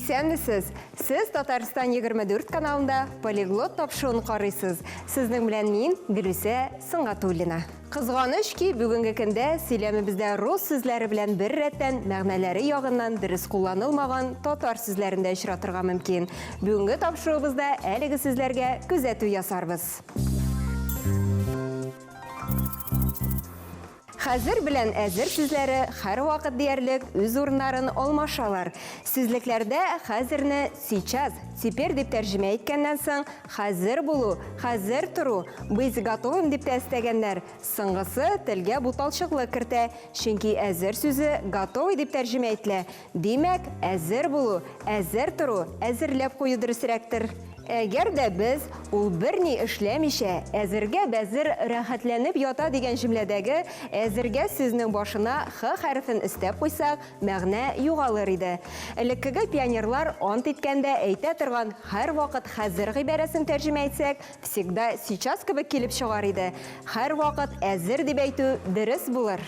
Исәнмесез. Сез Татарстан 24 каналында полиглот тапшыруын карыйсыз. Сезнең белән мин Гөлүсә Сыңгатуллина. Кызганыч ки, бүгенге көндә сөйләмебездә рус сүзләре белән бер рәттән мәгънәләре ягыннан дөрес кулланылмаган татар сүзләрендә очратырга мөмкин. Бүгенге тапшыруыбызда әлеге сүзләргә күзәтү ясарбыз. Хәзер белән әзер сүзләре һәр вакыт диярлек үз урыннарын алмашалар. Сүзлекләрдә хәзерне сейчас, теперь дип тәрҗемә иткәннән соң хәзер булу, хәзер туру, без готовым дип тәстәгәннәр. Соңгысы телгә буталчыклык кертә, чөнки әзер сүзе готовый дип тәрҗемә ителә. Димәк, әзер булу, әзер туру, әзерләп кую дөресрәктер. Әгәр дә без ул берни эшләмичә, әзергә бәзер рәхәтләнеп ята дигән җөмләдәге әзергә сүзнең башына х хәрефен өстәп куйсак, мәгънә югалыр иде. Элеккеге пионерлар ант иткәндә әйтә торган һәр вакыт хәзер гыйбарәсен тәрҗемә итсәк, всегда сейчас кебек килеп чыгар иде. Һәр вакыт әзер дип әйтү дөрес булыр.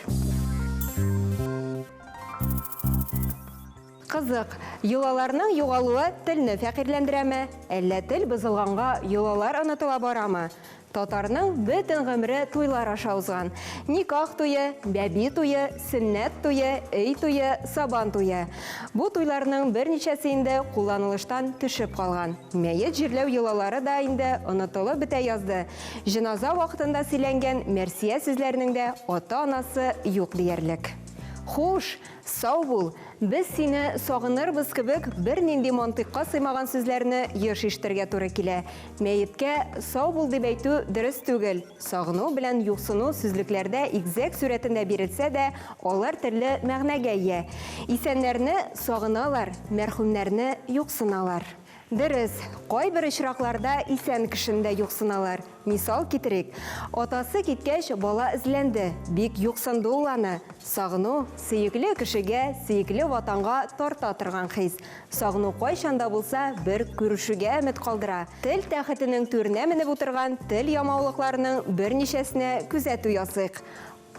Кызык, йолаларның югалуы телне фәкыйрьләндерәме? Әллә тел бозылганга йолалар онытыла барамы? Татарның бөтен гомере туйлар аша узган. Никах туе, бәби туе, сөннәт туе, өй туе, сабан туе. Бу туйларның берничәсе инде кулланылыштан төшеп калган. Мәет җирләү йолалары да инде онытылып бетә язды. Җиназа вакытында сөйләнгән мәрсия сүзләренең дә ата-анасы юк диярлек. Хуш, сау бул. Без сине сагынырбыз кебек бер нинди мантыкка сыймаган сүзләрне еш ишетергә туры килә. Мәеткә сау бул дип әйтү дөрес түгел. Сагыну белән юксыну сүзлекләрдә игезәк сурәтендә бирелсә дә, алар төрле мәгънәгә ия. Исәннәрне сагыналар, мәрхүмнәрне юксыналар. Дөрес, кайбер очракларда исән кешендә юксыналар. Мисал китерик, атасы киткәч бала эзләнде, бик юксынды ул аны. Сагыну сөекле кешегә, сөекле ватанга тарта торган хис. Сагыну кайчанда булса бер күрешүгә өмет калдыра. Тел тәхетенең түренә менеп утырган тел ямаулыкларының берничәсенә күзәтү ясыйк.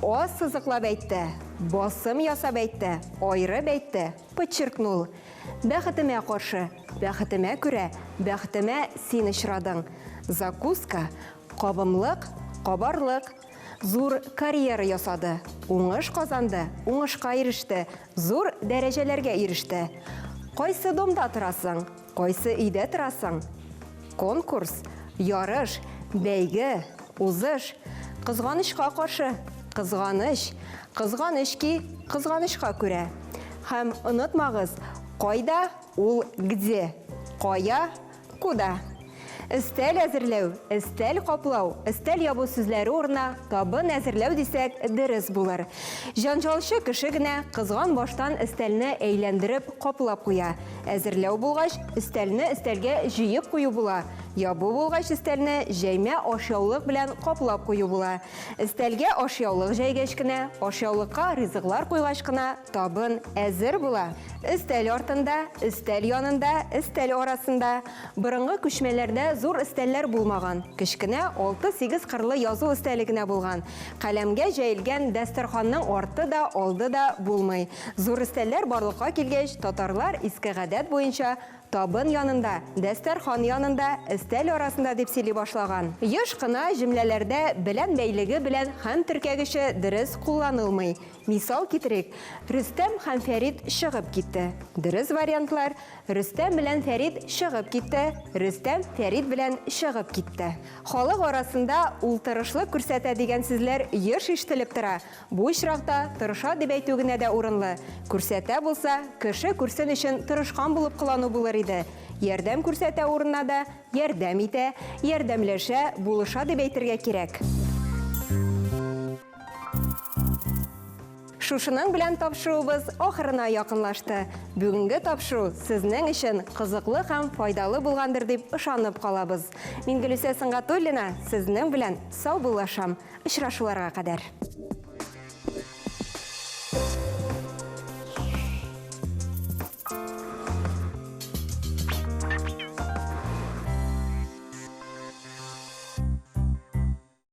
Аз сызыклап әйтте, басым ясап әйтте, айрып әйтте, подчеркнул. Бәхетемә каршы, бәхетемә күрә, бәхетемә син очрадың. Закуска, кабымлык, кабарлык, зур карьера ясады, уңыш казанды, уңышка иреште, зур дәрәҗәләргә иреште. Кайсы домда торасың, кайсы өйдә торасың? Конкурс, ярыш, бәйге, узыш, кызганычка каршы, кызганыч, кызганыч ки, кызганычка күрә. Һәм онытмагыз, кайда ул где, кая куда. Өстәл әзерләү, өстәл каплау, өстәл ябу сүзләре урынына табын әзерләү дисәк дөрес булыр. Җанҗалчы кеше генә кызган баштан өстәлне әйләндереп каплап куя. Әзерләү булгач, өстәлне өстәлгә җыеп кую була. Ябу булгач, өстәлне җәймә ашъяулык белән каплап кую була. Өстәлгә ашъяулык җәйгәч кенә, ашъяулыкка ризыклар куйгач кына табын әзер була. Өстәл артында, өстәл янында, өстәл арасында борынгы күчмәләрдә зур өстәлләр булмаган. Кечкенә 6-8 кырлы язу өстәле генә булган. Каләмгә җәелгән дәстәрханның арты да, алды да булмый. Зур өстәлләр барлыкка килгәч, татарлар иске гадәт буенча табын янында, дәстәрхан янында, өстәл арасында дип сөйли башлаган. Еш кына җөмләләрдә белән бәйлеге белән һәм теркәгече дөрес кулланылмый. Мисал китерик, Рөстәм һәм Фәрид чыгып китте. Дөрес вариантлар: Рөстәм белән Фәрид чыгып китте, Рөстәм Фәрид белән чыгып китте. Халык арасында ул тырышлык күрсәтә дигән сүзләр еш ишетелеп тора. Бу очракта тырыша дип әйтү генә дә урынлы. Күрсәтә булса, кеше күрсен өчен тырышкан булып кылану булыр иде. Ярдәм күрсәтә урынына да ярдәм итә, ярдәмләшә, булыша дип әйтергә кирәк. Шушының белән тапшыруыбыз ахырына якынлашты. Бүгенге тапшыру сезнең өчен кызыклы һәм файдалы булгандыр дип ышанып калабыз. Мин Гөлүсә Сыңгатуллина, сезнең белән сау булашам. Очрашуларга кадәр.